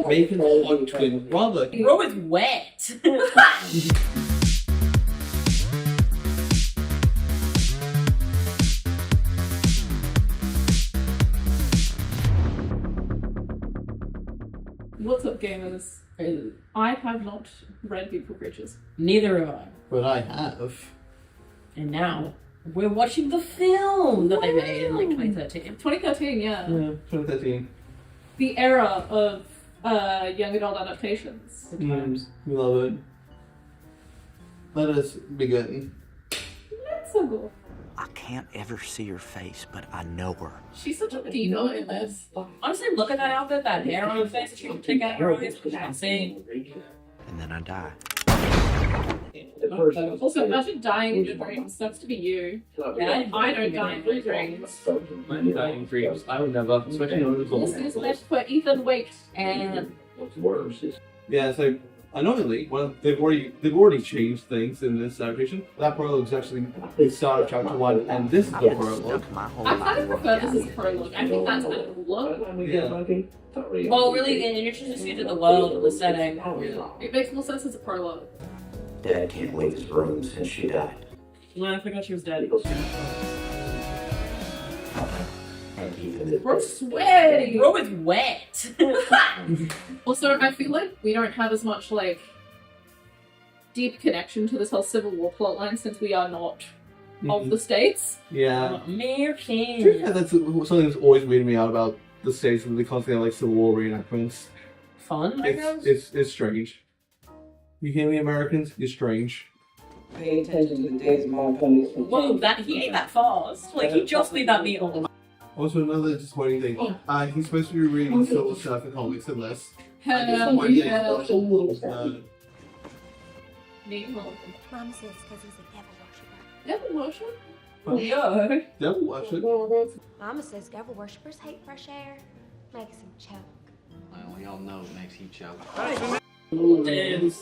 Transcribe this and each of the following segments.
Making one twin brother. Bro is wet. What's up, gamers? I have not read Beautiful Creatures. Neither have I. But I have. And now we're watching the film that they made in like 2013. 2013, yeah. Yeah, 2013. The era of young adult adaptations. We love it. Let us begin. Let's go. I can't ever see her face, but I know her. She's such a diva in this. Honestly, look at that outfit, that hair on her face, that she can take out her eyes, which I'm saying. And then I die. Also, imagine dying in your dreams. That's to be you. Yeah, I don't die in my dreams. I'm dying dreams. I would never, especially when it was This is left for Ethan Wake. And Yeah, so annoyingly, they've already changed things in this adaptation. That prologue is actually the start of chapter 1, and this is the prologue. I kind of prefer this as a prologue. I think that's kind of cooler. Yeah. well, really, it introduces you to the world and the setting. It makes more sense as a prologue. Dad can't leave his room since she died. Well, I forgot she was dead. And even Bro, sweaty. Bro is wet. Also, I feel like we don't have as much like deep connection to this whole Civil War plotline since we are not of the States. Yeah. American. Yeah, that's something that's always weirded me out about the States when they constantly have like Civil War reenactments. Fun, I guess? It's strange. You hear me, Americans? You're strange. Pay attention to the days of my ponies. Whoa, he ain't that fast. Like, he just made that meal. Also, another disappointing thing. He's supposed to be reading Silver Surfer comics and less. Hell yeah. Mom says because he's a devil worshiper. Devil worship? Oh, yeah. Devil worship. Mama says devil worshippers hate fresh air. Makes them choke. well, we all know it makes you choke. Did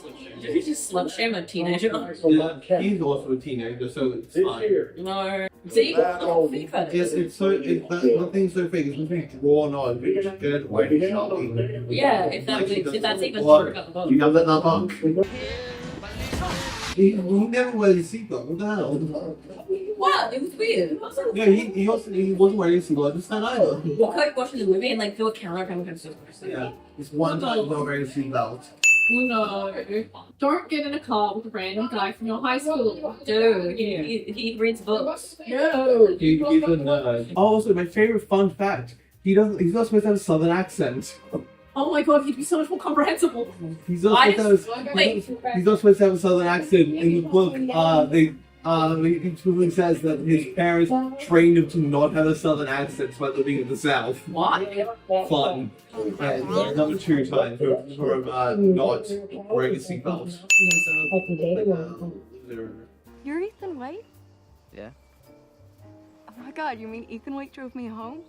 he just slut shame a teenager? Yeah, he's also a teenager, so it's fine. No. See? Oh, fake that Yes, is. the thing's so fake, it's nothing drawn on, but it's good, white and sharpie. Yeah, if that's even What? true about the book. You have that in book? He never wears a seatbelt, what the hell? What? It was weird. Yeah, he wasn't wearing a seatbelt, I understand either. What kind of watching the movie and like do a counter kind of stuff? Yeah, it's one time he's not wearing a seatbelt. No. Don't get in a car with a random guy from your high school. Dude, he reads books. No. He's a nerd. Oh, also, my favorite fun fact, he's not supposed to have a southern accent. Oh my god, he'd be so much more comprehensible. He's not supposed to have a southern accent. In the book, he specifically says that his parents trained him to not have a southern accent by living in the South. What? Fun. And number 2 time for not wearing a seatbelt. You're Ethan Wake? Yeah? Oh my god, you mean Ethan Wake drove me home?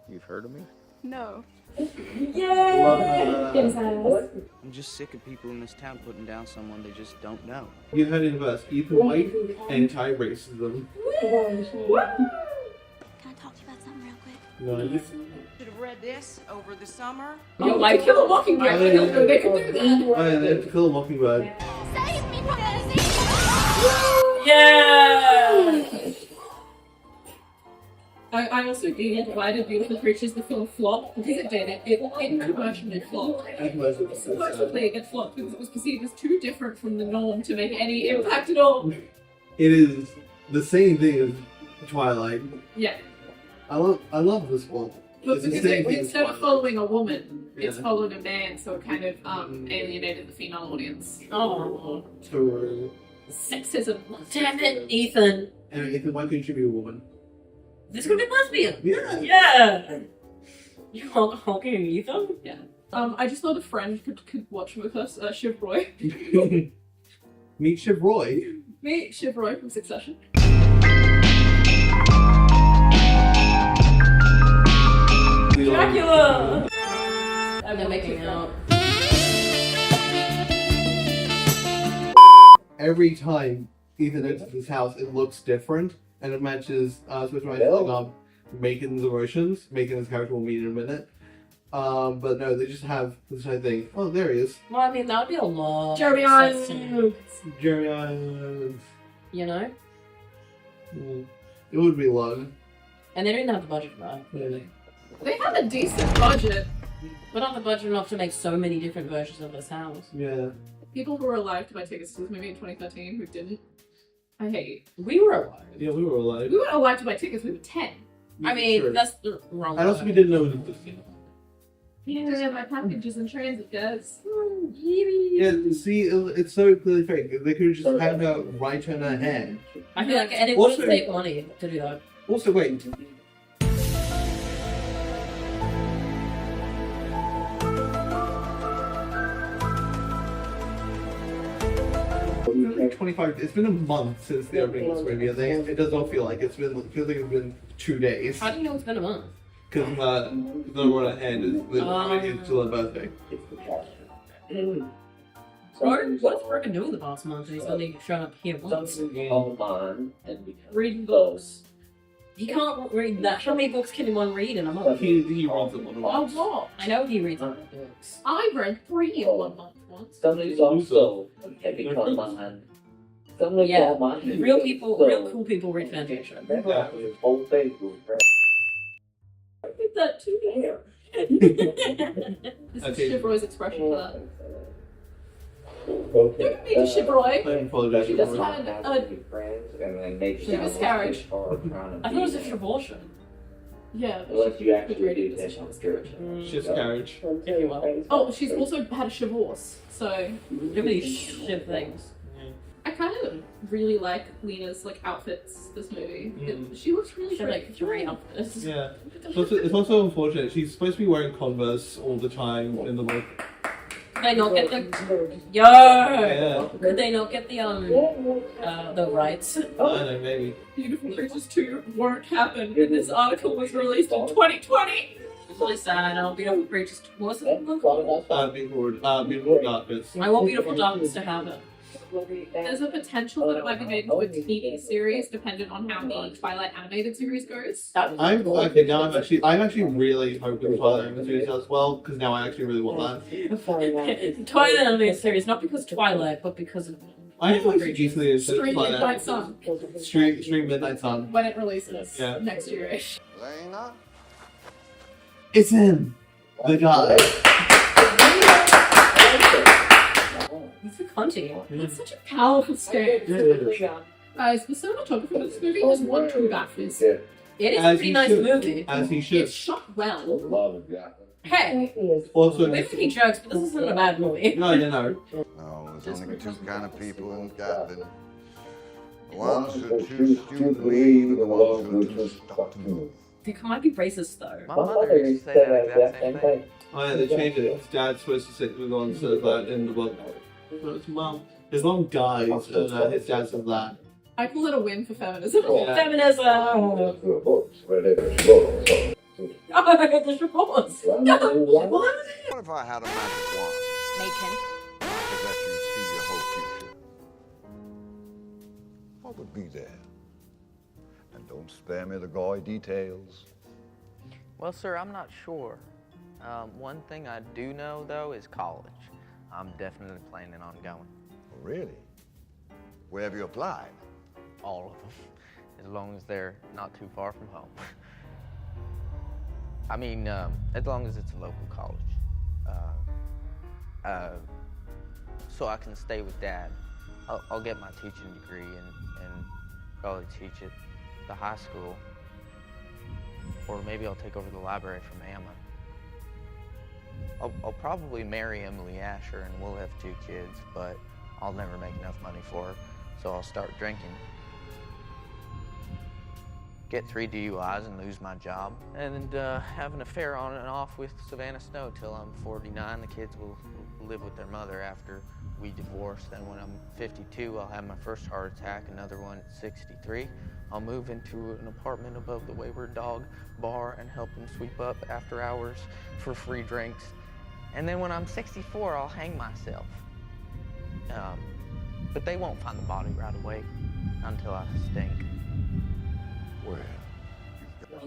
You've heard of me? No. Yay! I'm just sick of people in this town putting down someone they just don't know. You heard it first. Ethan White, anti-racism. Can I talk to you about something real quick? Nice. Should have read this over the summer. You're like, kill a mockingbird. They can do that. Oh yeah, they have to kill a mockingbird. Save me from this! Yeah! I also did why did Beautiful Creatures the film flop? Because it did. It commercially flopped. Supposedly it flopped because it was perceived as too different from the norm to make any impact at all. It is the same thing as Twilight. Yeah. I love this one. But It's the because same thing as instead of Twilight. following a woman, it's Yeah. following a man, so it kind of alienated the female audience. Oh. So, Sexism. Damn it, Ethan. and Ethan White couldn't be a woman. This could be lesbian. Yeah. Yeah. You honking Ethan? Yeah. I just thought a friend could watch with us, Shiv Roy. Meet Shiv Roy. Meet Shiv Roy from Succession. Dracula! They're making out. Every time Ethan enters his house, it looks different, and it matches, Macon's emotions. Macon's character will meet in a minute. But no, they just have this whole thing. Oh, there he is. Well, I mean, that would be a lot. Jeremy Irons. Jeremy Irons. You know? It would be long. And they didn't have the budget for that. Yeah. They had a decent budget. But not the budget enough to make so many different versions of this house. Yeah. People who were alive to buy tickets to this movie in 2013 who didn't, I hate. We were alive. Yeah, we were alive. We weren't alive to buy tickets, we were 10. I mean, Sure. that's the wrong And also, we word. didn't know it was this. Yeah, my packages in transit, guys. Yeah, see, it's so clearly fake. They could have just had her right on her head. I feel like and it Also- would save money to do that. Also, wait. It's been like 25. It's been a month since the opening of this movie, and it does not feel like it's been. It feels like it's been 2 days. How do you know it's been a month? Because the one at hand is it's still her birthday. What's Frickin' doing the past month? He's only shown up here once. Reading books. He can't read that. How many books can one read in a month? He runs it one A once. lot. I know he reads a lot of books. I read 3 in 1 month once. Somebody's also can become mine. Somebody Yeah. call mine. Real people, real cool people read fan fiction. That was whole Facebook. I did that too. This is Okay. Chivroy's expression for that. Okay. Don't be a Chivroy. I apologize. She just had a She miscarriage. I thought it was a abortion. yeah. Unless you actually Good radio do that. decision miscarriage. Shit's carriage. Yeah, you will. Oh, she's also had a divorce. So Too many shit things. I kind of really like Lena's like outfits this movie. She looks really She had like 3 outfits. Yeah. It's also unfortunate. She's supposed to be wearing Converse all the time in the book. Could they not get the yo? Yeah. Could they not get the rights? I don't know, maybe. Beautiful Creatures 2 won't happen, and this article was released in 2020. It's really sad. I want Beautiful Creatures. What's it? Beautiful Darkness. I want Beautiful Darkness to have it. There's a potential that it might be made into a TV series, dependent on how the Twilight animated series goes. I'm actually really hoping Twilight series does well because now I actually really want that. Twilight animated series, not because Twilight, but because of I think like easily is Stream Twilight. Midnight Sun Stream Midnight Sun. when it releases Yeah. next year-ish. Lena? It's him, the guy. He's a cunty. That's such a powerful state. Guys, the cinematography of this movie has won 2 BAFTAs. It is a As pretty he nice should. movie. As he It's should. shot well. Hey, Also, we're making jokes, but this isn't a bad movie. no. No, there's only 2 kind of people in Gatlin. The ones who choose to believe and the ones who choose not to move. They might be racist though. My mother used to say that exact same thing. Oh yeah, they changed it. His dad's supposed to sit with on says that in the book. But his mom dies and his dad says that. I call it a win for feminism. Yeah. Feminism! Oh, the divorce! What if I had a magic wand? Macon. That let you see your whole future? What would be there? And don't spare me the gory details. Well, sir, I'm not sure. One thing I do know, though, is college. I'm definitely planning on going. Oh, really? Where have you applied? All of them, as long as they're not too far from home. I mean, as long as it's a local college. So I can stay with Dad. I'll get my teaching degree and probably teach at the high school. Or maybe I'll take over the library from Emma. I'll probably marry Emily Asher and we'll have 2 kids, but I'll never make enough money for her, so I'll start drinking. Get 3 DUIs and lose my job, and have an affair on and off with Savannah Snow till I'm 49. The kids will live with their mother after we divorce. Then when I'm 52, I'll have my first heart attack, another one at 63. I'll move into an apartment above the Wayward Dog bar and help them sweep up after hours for free drinks. And then when I'm 64, I'll hang myself. But they won't find the body right away until I stink. Well,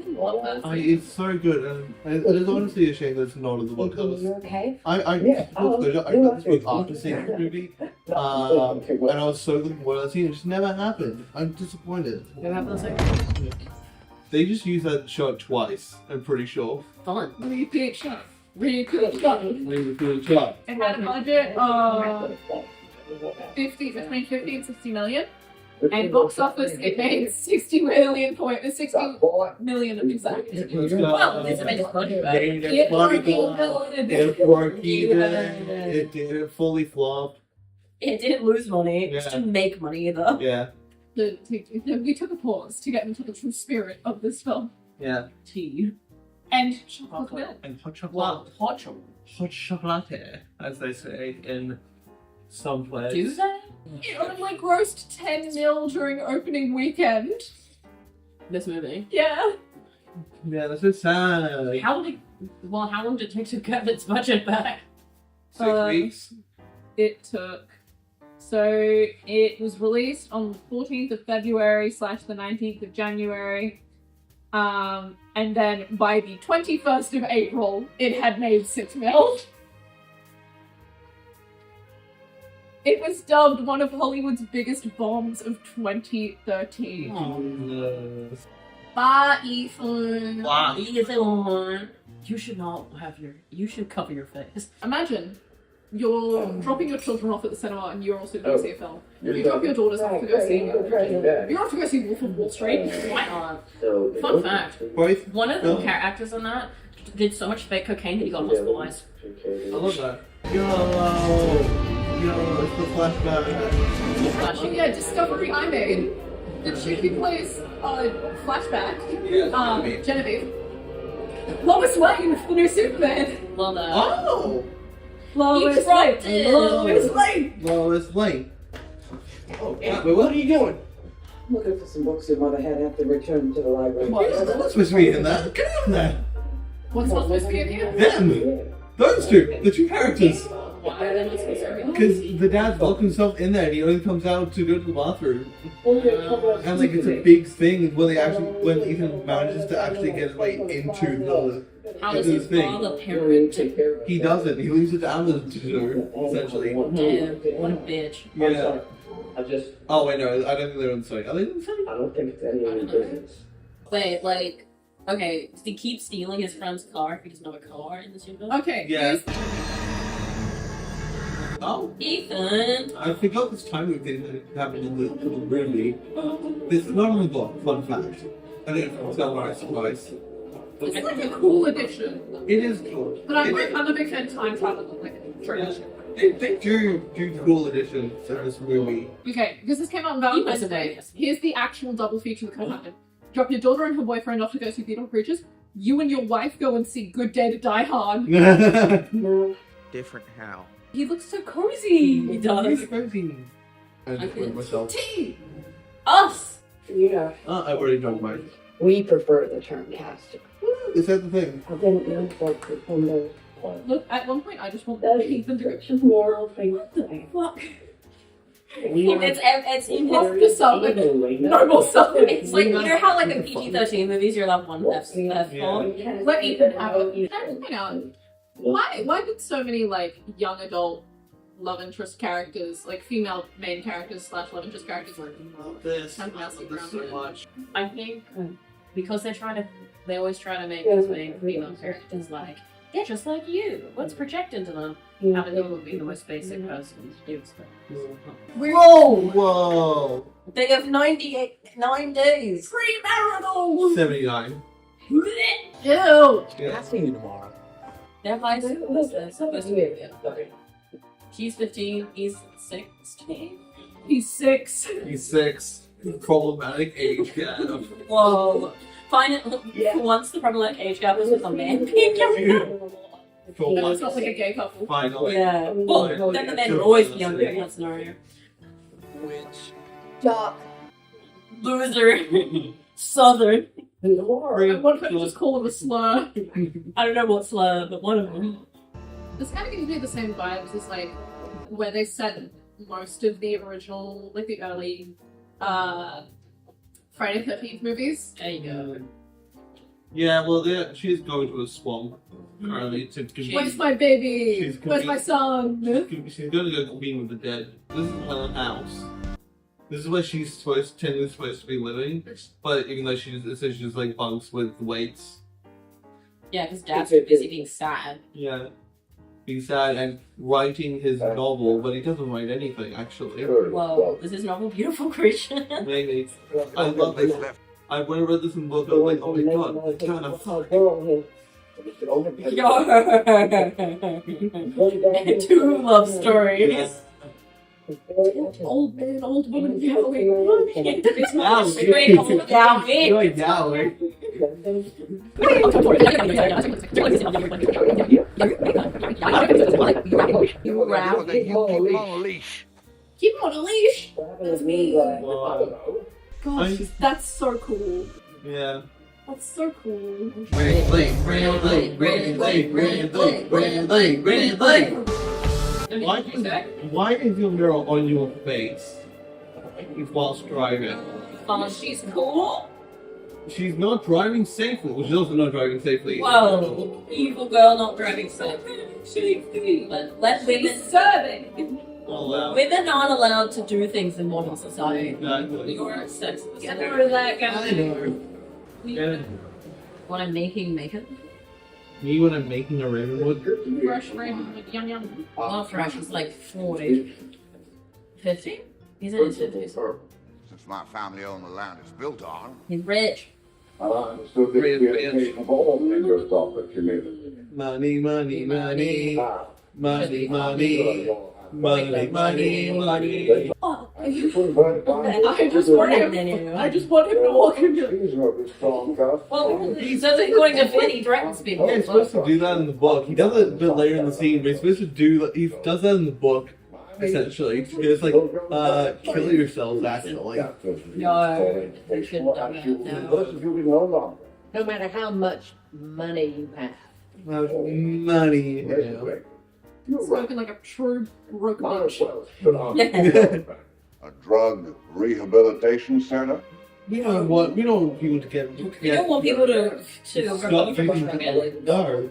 Love that. It's so good, and it is honestly a shame that it's not in the book covers. I got this book after seeing the movie, and I was so looking forward to that scene. It just never happened. I'm disappointed. What happened second? They just used that shot twice, I'm pretty sure. Fun. Repeat shot. Repeat shot. Maybe for the shot. It had a budget of between 50 and 60 million. And box office, it made 60 million exactly. Well, it's a bit of budget, but It worked even. It didn't fully flop. it didn't lose money. It didn't make money either. Yeah. We took a pause to get into the true spirit of this film. Yeah. Tea. And chocolate milk. And hot chocolate. Well, hot chocolate. Hot chocolate, as they say in some places. Do they? It only grossed 10 mil during opening weekend. This movie. Yeah. Yeah, that's so sad. How long did it take to get its budget back? 6 weeks. It took. So it was released on the 14th of February / the 19th of January. And then by the 21st of April, it had made 6 mil. It was dubbed one of Hollywood's biggest bombs of 2013. No. Bye, Ethan. Wow. Ethan. You should not have you should cover your face. Imagine you're dropping your children off at the cinema and you're also going to see a film. You drop your daughters off to go see You're off to go see Wolf of Wall Street. Why not? So, Fun fact. Both. One of the actors in that did so much fake cocaine that he got hospitalized. I love that. Yo, it's the flashback. Oh yeah, discovery I made. The chick who plays flashback, Genevieve. Lois Lane for the new Superman. Love that. Oh! Lois dropped Lane. it. Lois Lane. Lois Lane. Oh, Wait, what are you doing? looking for some books your mother had after returning to the library. You're not supposed to be in that. Get out of there. What's not supposed to be in here? Them! Those two! The two characters! Why are they not supposed to be? Because the dad locked himself in there and he only comes out to go to the bathroom. And like it's a big thing when Ethan manages to actually get his way into How does the his thing. father parent? He doesn't. He leaves it to Amazon to do, essentially. Damn, what a bitch. Yeah. I just. Oh wait, no, I don't think they're on site. Are they on site? I don't think it's any of your business. Wait, like, okay, does he keep stealing his friend's car if he doesn't have a car in the super? Okay. Yeah. Oh. Ethan! I forgot this time thing that happened in the movie. This is not on the book, fun fact. I didn't tell my surprise. It's like a cool addition. It is cool. But I'm a big fan of time travel, like tradition. They do cool additions to this movie. Okay, because this came out on Valentine's Day. Here's the actual double feature that could happen. Drop your daughter and her boyfriend off to go see Beautiful Creatures. You and your wife go and see Good Day to Die Hard. Different how? He looks so cozy. He does. He's cozy. I just went myself. Tea! Us! You know, I've already done mine. we prefer the term casting. Is that the thing? I didn't know that from the Look, at one point I just want that Ethan to go. is moral thing. What the Fuck. It's Off the stomach. No more stomach. It's like, you know how like in PG-13 movies you're allowed one F-bomb? Let Ethan have it. Can I just point out, why did so many like young adult love interest characters, like female main characters / love interest characters, This. have massive This so much. I think because they always try to make these main female characters like, they're just like you. What's projected to them? Having them would be the most basic person you expect. Whoa! They have 9 days. Premarital! 79. Ew! Yeah. Asking you tomorrow. They're vice versa. She's 15, he's 16. He's 6. He's 6. Problematic age gap. Whoa. Once the problematic age gap was with a man being No, it's not like a gay couple. Finally. Yeah. Well, then the men will always be younger in that scenario. Which? Jock. Loser. Southern. One could just call him a slur. I don't know what slur, but one of them. This kind of gives me the same vibes as like where they set most of the original, like the early Friday the 13th movies. There you go. Yeah, well, she's going to a swamp currently. Where's my baby? Where's my son? She's going to go convene with the dead. This is her house. This is where she's technically supposed to be living, but even though she's just like bunks with weights. Yeah, because Dad's too busy being sad. Yeah. Being sad and writing his novel, but he doesn't write anything actually. Whoa, is his novel beautiful, Christian? Maybe. I love it. When I read this in the book, I was like, oh my god, it's kind of Two love stories. Yeah. Old man, old woman, yelling. It's now straight old Yahweh. You're Yahweh. You rap. You keep him on a leash. Keep him on a leash. That's me. Gosh, that's so cool. Yeah. That's so cool. Why is your girl on your face whilst driving? She's cool. She's not driving safely. Well, she's also not driving safely. Whoa, evil girl not driving safely. Let women Serving. Women aren't allowed to do things in modern society. Exactly. You're a sexist. Get rid of that guy. I know. Yeah. When I'm making makeup? Me when I'm making a Ravenwood. Fresh Ravenwood, yum yum. Well, Fresh is like 40. 50? He's in his 50s. Since my family owned the land it's built on. He's rich. Money, money, money. Money, money. Money, money, money. Oh, I just want him to walk into. Well, he says according to Finn, he threatens people. Yeah, he's supposed to do that in the book. He does it a bit later in the scene, but he's supposed to do that. He does that in the book, essentially. It's like, kill yourselves, actually. No, they shouldn't have done that. No. No matter how much money you have. Money. Yeah. Spoken like a true broke bitch. A drug rehabilitation center? We don't want people to get. You don't want people to Stop taking no.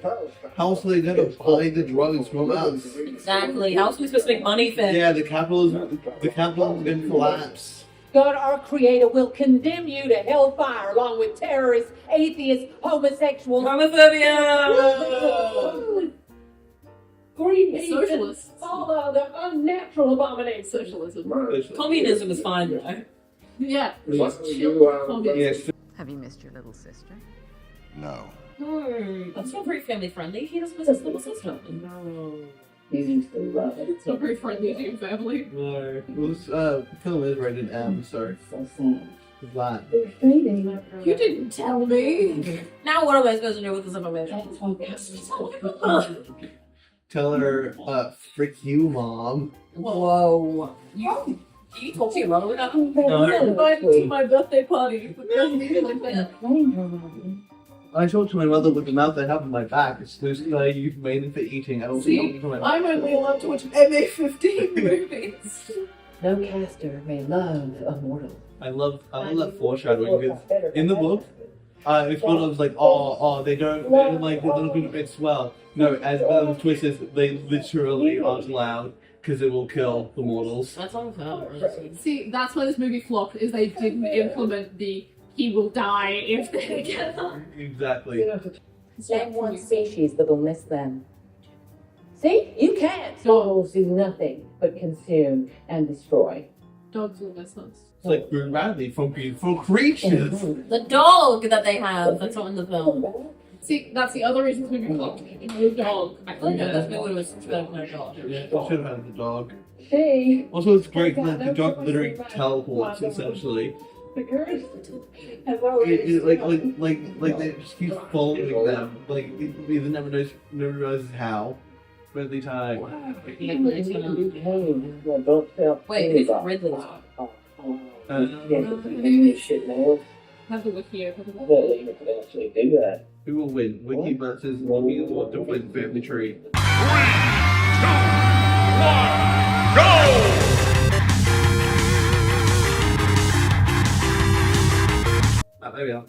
How else are they gonna buy the drugs from us? Exactly. How else are we supposed to make money, Finn? Yeah, the capitalism is gonna collapse. God, our Creator, will condemn you to hellfire along with terrorists, atheists, homosexuals, homophobia, green Socialists. all other unnatural abominations. Socialism. Communism is fine, though. Yeah. Just chill. Yes. Have you missed your little sister? No. No, that's not very family friendly. He doesn't miss his little sister. No. It's not very friendly to your family. No. It was film is rated M, so that. You didn't tell me. Now what am I supposed to do with this information? Tell her, frick you, Mom. Whoa. You talk to your mother about that? No. Invite me to my birthday party. But doesn't leave it like that. I talked to my mother with the mouth I have on my back. It's exclusively you've made it for eating. I don't See, talk to my mouth. I'm only allowed to watch MA-15 movies. No caster may love a mortal. I love that foreshadowing because in the book, it's one of like, they don't like the little bits well. No, as the twist is, they literally aren't allowed because it will kill the mortals. That's all about. See, that's why this movie flopped, is they didn't implement the he will die if they're together. Exactly. Name one species that will miss them. See? You can't. Dogs do nothing but consume and destroy. Dogs will miss us. It's like Bruce Bradley from Beautiful Creatures. The dog that they have, that's not in the film. See, that's the other reason this movie flopped. No dog. I thought this movie was better than a dog. Yeah, should have had the dog. She. Also, it's great that the dog literally teleports, essentially. The curse. Like they just keep following them. Like he never knows how. Ridley time. Wait, who's Ridley? Have the wiki open. Who will win? Wiki versus Wiki or to win Family Tree? 3, 2, 1, go! There we are.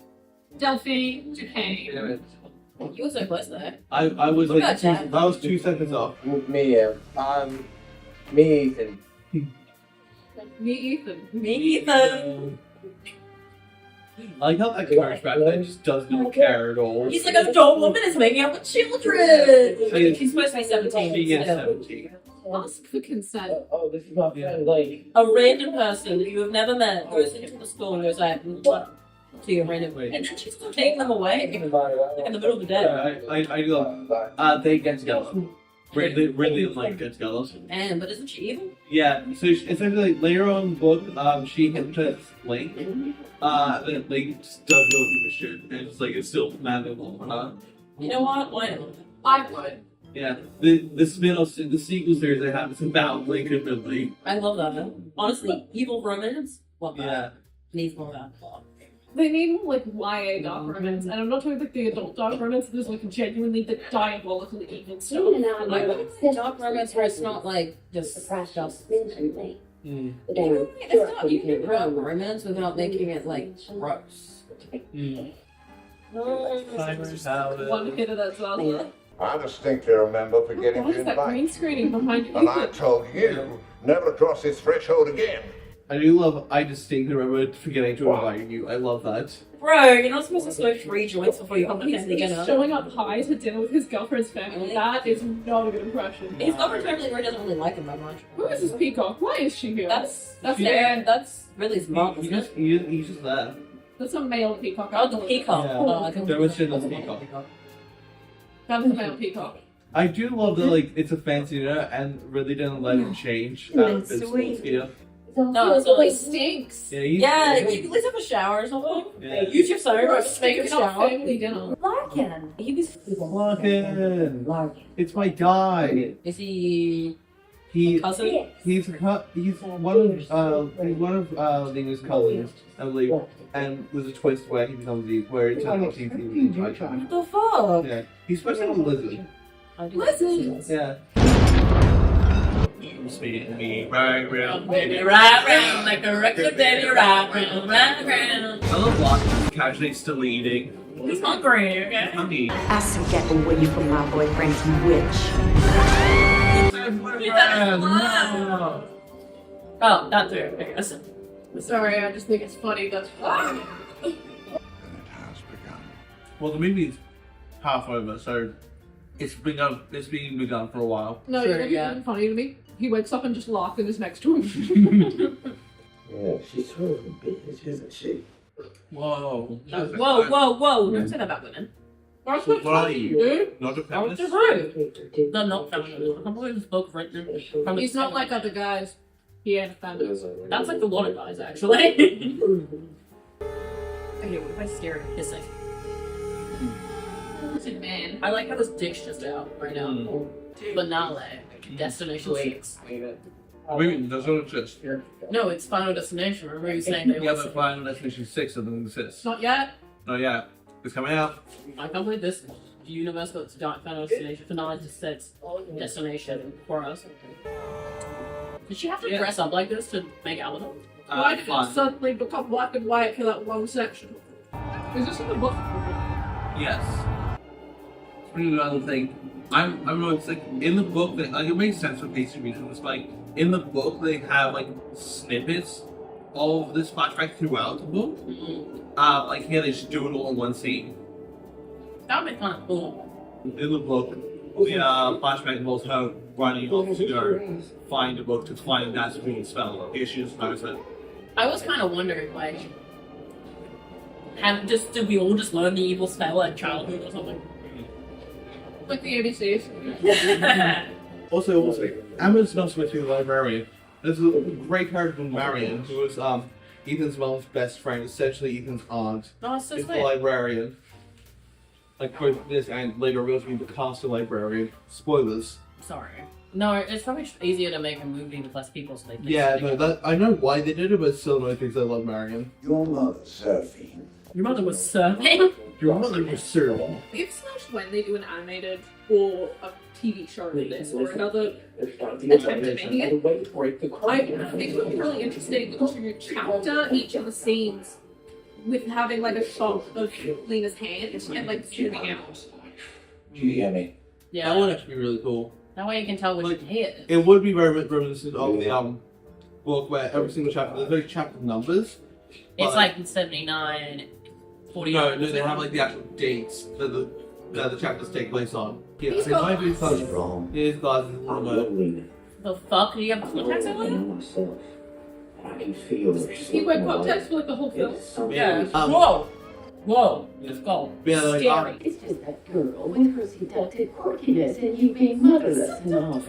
Delphine, Duquesne. Damn it. You were so close there. I was What like, about Jack? I was 2 seconds off. Me, Ethan. Me, Ethan. Me either. I like how that car's back then just does not care at all. He's like, an adult woman is making out with children. She's supposed to be 17. She is so. 17. Ask for consent. Oh, this is my friend, like. A random person that you have never met goes into the school and goes like, what? To you randomly. And then she's still taking them away. Like in the middle of the day. I love. They get together. Really like get together. Man, but isn't she evil? Yeah. So essentially, later on in the book, she hypnotizes Link. Then Link just does not give a shit, and it's like it's still manageable for her. You know what? Why not? I would. Yeah. The spin-offs, the sequel series they have is about Link and Ridley. I love that. Honestly, evil romance. Love that. Yeah. Needs more of that plot. They need like YA dark romance, and I'm not talking like the adult dark romance. There's like genuinely the diabolical evil stuff. I like dark romance where it's not like just stuff. Mm. You can write romance without making it like gross. Mm. One hit of that as well. I distinctly remember forgetting What to is that green invite. screening behind you? And I told you never to cross this threshold again. I do love. I distinctly remember forgetting to invite you. I love that. Bro, you're not supposed to smoke 3 joints before you come to family He's dinner. showing up high to dinner with his girlfriend's family. That is not a good impression. His girlfriend family doesn't really like him that much. Who is this peacock? Why is she here? That's Aaron. that's really smart, He's isn't just, it? he's just there. That's a male peacock. Oh, the peacock. Yeah. Oh, I think There was shit on the peacock. That's a male peacock. I do love that, like, it's a fancy dinner and really didn't let him change outfits here. No, it's only stinks. Yeah, Yeah, you can at least have a shower or something. Yeah. Use your phone or just make a Speaking of shower. family dinner. Larkin. He was. Larkin. It's my guy. Is he Cousin? He's one of Nina's cousins, I believe. And there's a twist where he becomes where it turns out he's the What the fuck? Yeah. He's supposed to have a lizard. Listen. Yeah. Spin me right round, Baby, right round like a record, baby, right round, right round. I love Larkin casually still eating. He's hungry, okay? Honey. I said get away from my boyfriend, you witch. Oh, that too, I guess. Sorry, I just think it's funny that. Well, the movie's half over, so it's being begun for a while. No, Sure, you know yeah. what's funny to me? He wakes up and just Larkin is next to him. Yeah, she's sort of a bitch, isn't she? Whoa. Whoa. Don't say that about women. That's what What are funny, you? dude. Not a That was feminist? just rude. No, not feminist. I can't believe this book written from He's not like other guys. He ain't a feminist. That's like a lot of guys, actually. Okay, what if I stare at hissing? Listen, man. I like how this dick's just out right now. Finale. Destination 6. Women doesn't exist. No, it's Final Destination. Remember you saying they Yeah, were but Final Destination 6 doesn't exist. Not yet. No, yeah. It's coming out. I can't believe this universe got Final Destination Finale just says Destination for us. Did she have to dress up like this to make out with him? Why did it suddenly become black and white for that one section? Is this in the book? Yes. Another thing. I don't know, it's like in the book, like, it makes sense for pacing reasons. It's like in the book, they have like snippets of this flashback throughout the book. Like here, they just do it all in one scene. That would be kind of cool. In the book, the flashback involves her running off to go find a book to find that green spell. Issues, notice it. I was kind of wondering, like, did we all just learn the evil spell at childhood or something? Like the ABCs. Also, Emma's not supposed to be the librarian. There's a great character called Marion, who was Ethan's mom's best friend, essentially Ethan's aunt. No, it's so is the sweet. librarian. Like for this, and later reveals to be the constant librarian. Spoilers. Sorry. No, it's probably easier to make a movie with less people so they can Yeah, no, I know why they did it, but still, no, I think I love Marion. Your mother's surfing. Your mother was surfing? Your mother was serving. If slash when they do an animated or a TV show of this or another attempt at making it, I think it would be really interesting to chapter each of the scenes with having like a shot of Lena's hand and like zooming out. Yeah. That would actually be really cool. That way you can tell which Like, hit. It would be very reminiscent of the book where every single chapter, there's very chapter numbers. It's like 79, 49. No, they have like the actual dates that the chapters take place on. Yeah, He's it might got be fun. wrong. His glasses is on the The fuck? Do you have contacts I on? know myself. I can feel it. He wear contacts for like the whole film. Yeah. Um, Whoa! Let's go. Yeah, like, Scary. It's just that girl with her seductive quirkiness and you being motherless and all.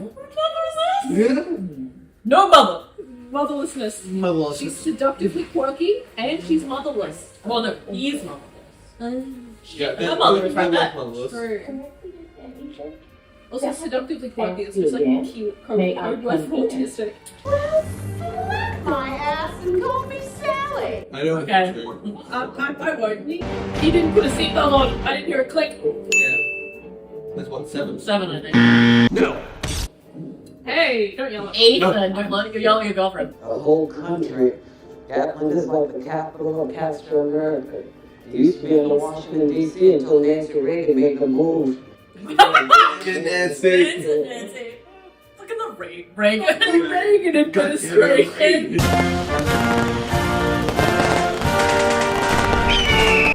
No mother! Motherlessness. Motherless. She's seductively quirky and she's motherless. Well, no, he's motherless. Yeah, Her mother is they're right back. motherless. True. Also, seductively quirky is just like a cute code word for autistic. My ass and call me Sally. I know. Okay. It's true. I won't. He didn't put a seatbelt on. I didn't hear a click. Yeah. That's what, 7? 7, I think. No. Hey, don't yell at me. Ethan, don't let you yell at your girlfriend. The whole country. Gatland is like the capital of Castro America. It used to be in Washington, D.C. until Nancy Reagan made the move. Nancy. Nancy. Look at the Reagan administration.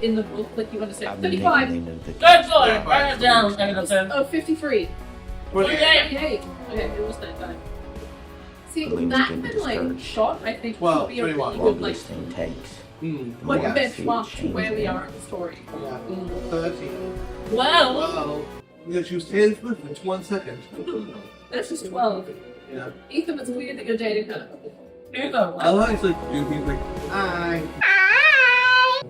In the book, like you understand. 35. That's all. Write it down. Oh, 53. 48. Okay, it was 35. See, that been like shot, I think, Well, would be a really 21. good, like, Thing takes. like Yeah. benchmark to where we are in the story. Yeah. 13. Wow. Wow. Yeah, she was Taylor Swift in 1 second. That's just 12. Yeah. Ethan, it's weird that you're dating her. I like it's like, dude, he's like, hi.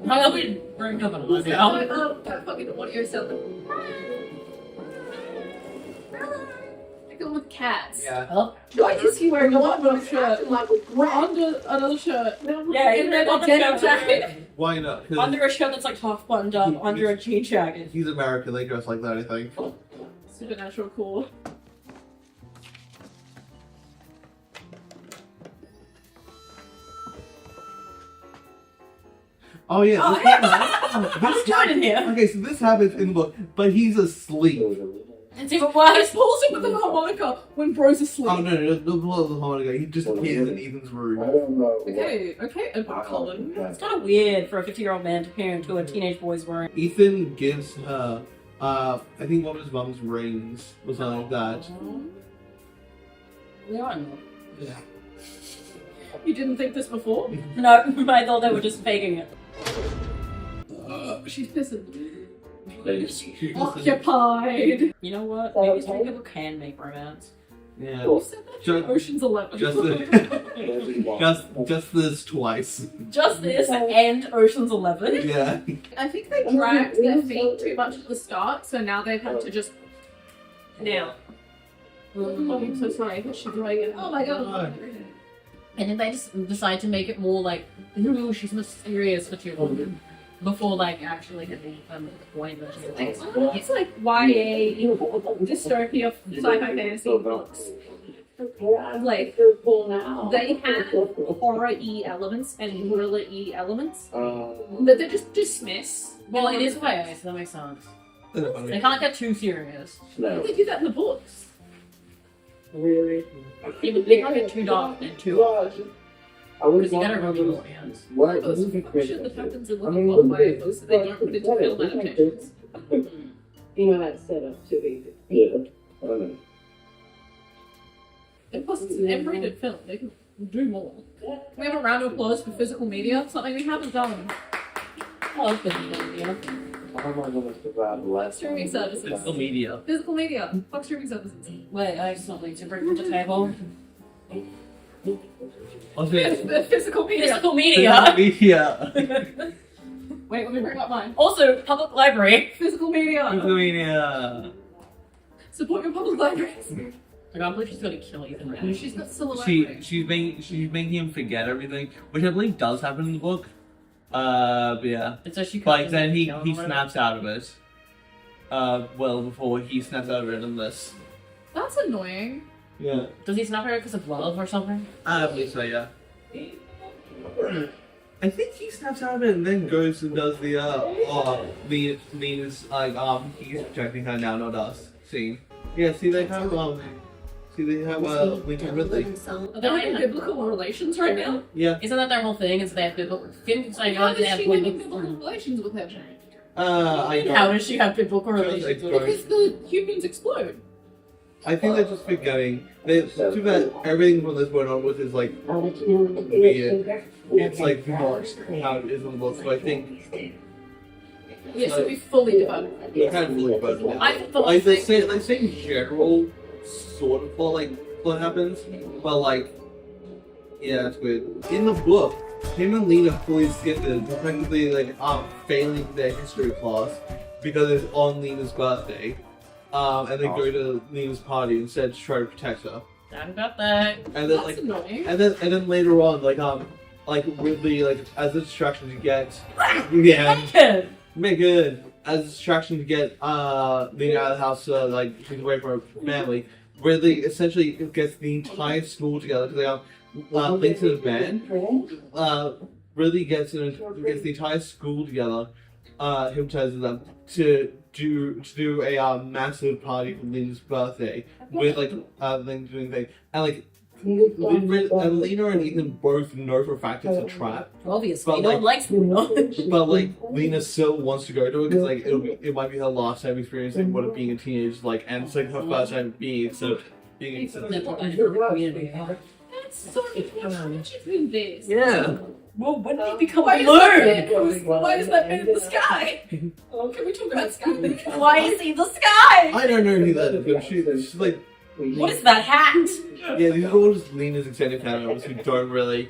How about we bring up an audio? That fucking audio sound. I go with cats. Yeah. Why is he wearing a one shirt under another shirt? Yeah, and then a denim jacket. Why not? 'Cause Under a shirt that's like half buttoned up, under a jean jacket. he's American, they dress like that, I think. Supernatural cool. Oh yeah. Oh, this hey. happens- I'm joining here. Okay, so this happens in the book, but he's asleep. It's even He worse. pulls it with the harmonica when bro's asleep. Oh no, the harmonica. He just appears in Ethan's room. Okay, Edward Cullen. It's kind of weird for a 50-year-old man to peer into a teenage boy's room. Ethan gives her, I think one of his mum's rings or something like that. They are not. Yeah. You didn't think this before? No, I thought they were just faking it. She's pissing. Occupied. You know what? Maybe some people can make romance. Yeah. You said that in Just- Ocean's 11. Just this twice. Just this and Ocean's 11. Yeah. I think they dragged their feet too much at the start, so now they've had to just. Now. Oh, I'm so sorry. She's doing it. Oh my god. And then they just decide to make it more like, ooh, she's mysterious for too long. Before, like, actually hitting the point that she's It's like YA dystopia sci-fi fantasy books. Like, they have horror-y elements and thriller-y elements that they just dismiss. Well, it is YA, so that makes sense. They can't get too serious. They do that in the books. Really? Yeah, but they can't get too dark and too because you gotta remember the audience. What? Those shit that happens in little YA books that they don't put into film adaptations. You know that's set up to be. And plus, it's an M-rated film. They can do more. Can we have a round of applause for physical media? Something we haven't done. I love physical media. Streaming services. Physical media. Physical media. Fuck streaming services. Wait, I have something to bring to the table. Physical media. Physical media. Media. Wait, let me bring up mine. Also, public library. Physical media. Media. Support your public libraries. I can't believe she's gonna kill Ethan right now. She's got silhouette. She's making him forget everything, which I believe does happen in the book. But yeah. And so she But then he snaps out of it. Well, before he snaps out of it in this. That's annoying. Yeah. Does he snap her because of love or something? I believe so, yeah. I think he snaps out of it and then goes and does the Lena's he's protecting her now, not us scene. Yeah, see they have Lincoln Ridley. Are they in biblical relations right now? Yeah. Isn't that their whole thing? Is they have biblical? Finn saying, How "Oh, they does have she have biblical." biblical relations with him? How does she have biblical relations? Because the humans explode. I think they're just forgetting. Too bad everything from this point onwards is like weird. It's like not how it is in the book. So I think Yes, so we fully devoted. kind of fully about it. I thought Like they say general sort of plot happens, but like yeah, it's weird. In the book, him and Lena fully skipped it, effectively like failing their history class because it's on Lena's birthday. And they go to Lena's party instead to try to protect her. I got that. And then That's annoying. and then later on, like weirdly, like as a distraction to get yeah, Megan, as a distraction to get Lena out of the house, like she's away from her family. Weirdly, essentially, it gets the entire school together because they linked to the band. Really gets the entire school together. Hypnotizes them to do a massive party for Lena's birthday with like them doing things and like and Lena and Ethan both know for a fact it's a trap. Obviously, but, no one likes Lena. But like Lena still wants to go to it because like it might be her last time experiencing what it being a teenager like, and it's like her first time being accepted. That's so much in this. Yeah. Well, when did he become Why blue? Why is that man in the sky? Can we talk about sky? Why is he in the sky? I don't know who that is, but she's like. What is that hat? Yeah, these are all just Lena's extended family members who don't really.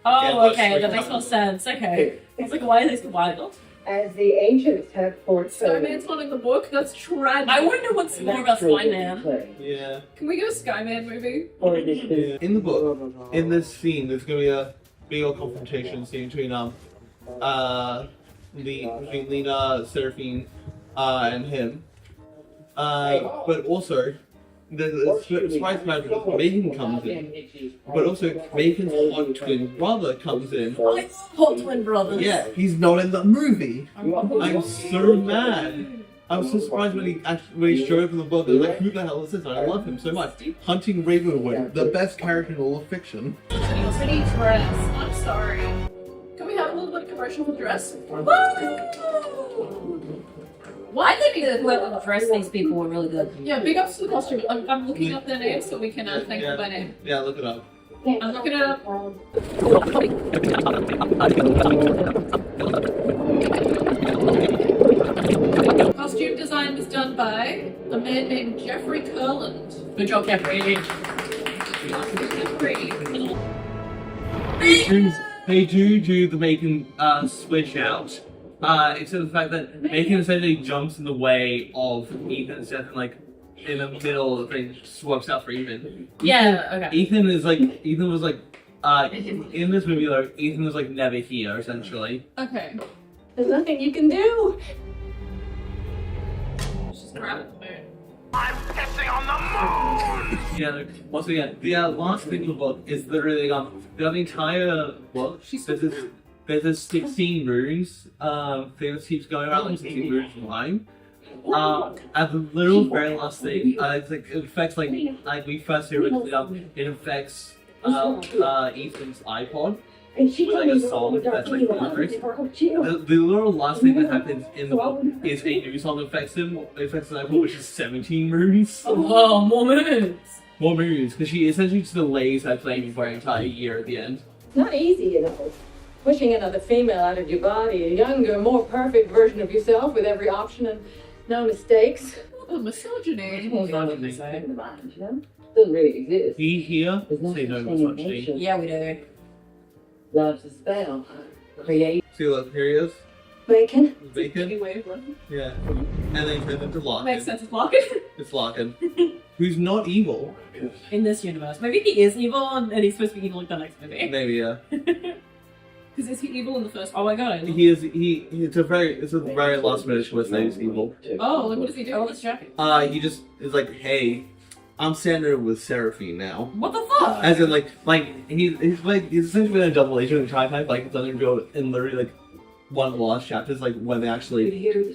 Oh, okay, that makes more sense. Okay. I was like, why are they so wild? As the ancients have foretold. Skyman's not in the book. That's tragic. I wonder what's more about Skyman. Yeah. Can we get a Skyman movie? In the book, in this scene, there's gonna be a big old confrontation scene between Lena, Seraphine, and him. But also, the surprise magic Megan comes in. But also, Megan's hot twin brother comes in. I love hot twin brothers. Yeah, he's not in the movie. I'm so mad. I was so surprised when he showed up in the book. I was like, who the hell is this? And I love him so much. Hunting Ravenwood, the best character in all of fiction. Pretty dress. I'm sorry. Can we have a little bit of commercial for dress? Why I think that whoever dressed these people were really good. Yeah, big ups to the costume. I'm looking up their names so we can thank them by name. Yeah, look it up. I'm looking it up. Costume design was done by a man named Jeffrey Kurland. Good job, Jeffrey. They do the Macon switch out. Except the fact that Macon essentially jumps in the way of Ethan instead of like in the middle of the thing, swaps out for Ethan. Yeah, okay. Ethan was like in this movie though, Ethan was like never here essentially. Okay. There's nothing you can do. She's grabbing the moon. I'm pissing on the moon! Yeah, like, once again, the last thing in the book is literally the entire book. There's this 16 runes thing that keeps going around, like 16 runes in line. At the little very last thing, it's like it affects like we first hear it affects Ethan's iPod. With like a song that's like lyrics. The little last thing that happens in the book is a new song that affects him. It affects his iPod, which is 17 runes. Oh, more moons! More moons, because she essentially just delays her claim for an entire year at the end. It's not easy, you know. Pushing another female out of your body, a younger, more perfect version of yourself with every option and no mistakes. Oh, misogyny. Doesn't really exist. He here say no misogyny. Yeah, we do. Love's a spell. Create. See, look, here he is. Bacon. Bacon. Yeah. And then he turns into Larkin. Makes sense, it's Larkin. It's Larkin. Who's not evil. In this universe. Maybe he is evil and he's supposed to be evil like the next movie. Maybe, yeah. Because is he evil in the first one? Oh my god. It's a very last minute twist that he's evil. Oh, like what does he do? Oh, let's check. He just is like, hey, I'm standing with Seraphine now. What the fuck? As in, he's essentially been a double agent in Twilight. Like, it's undergo in literally like one of the last chapters, like when they actually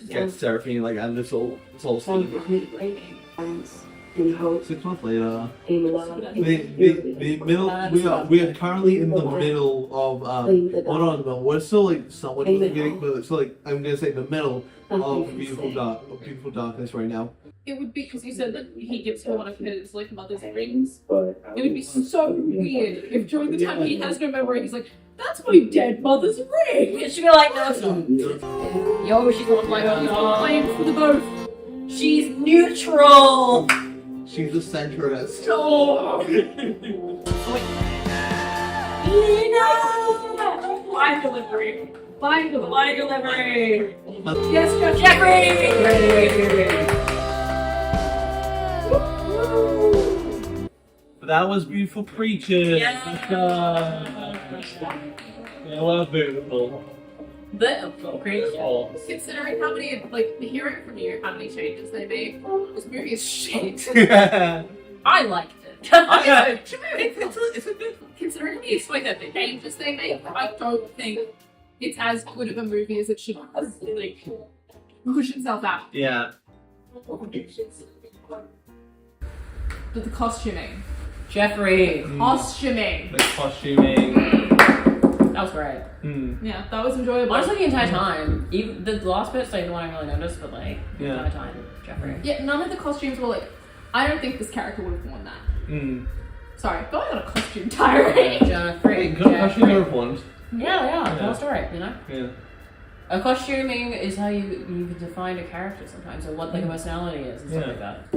get Seraphine, like, and this whole scene. 6 months later, we are currently in the middle of we're still like somewhat in the beginning, but it's like I'm gonna say the middle of beautiful darkness right now. It would be because you said that he gives her one of his like mother's rings. It would be so weird if during the time he has no memory, he's like, "That's my dead mother's ring." It should be like, no, it's not. Yo, she's not like, playing for the both. She's neutral. She's a centrist. Oh. Line delivery. Line delivery. Yes, Jeffrey. That was beautiful preaching. Yeah. It was beautiful. Beautiful creature. Considering how many, like, hearing from you how many changes they made, this movie is shit. I liked it. It's a good one. Considering how many changes they made, I don't think it's as good of a movie as it should like push itself out. Yeah. But the costuming. Jeffrey. Costuming. The costuming. That was great. Yeah, that was enjoyable. Honestly, the entire time. Even the last bit's like the one I really noticed, but like the entire time, Jeffrey. Yeah, none of the costumes were like, I don't think this character would have worn that. Sorry, going on a costume tirade. Jeffrey. Good costume uniforms. Yeah, the whole story, you know? Yeah. A costuming is how you define a character sometimes, or what their personality is, and stuff like that.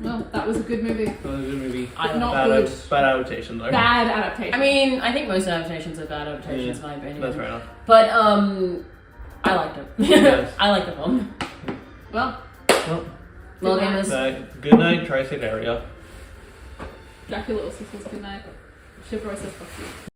Well, that was a good movie. That was a good movie. Not good. Bad adaptation, though. Bad adaptation. I mean, I think most adaptations are bad adaptations, in my opinion. That's fair enough. But, I liked it. Yes. I like the film. Well, gamers. Good night, Tri-State area. Dracula also says good night. Chivalry says fuck you.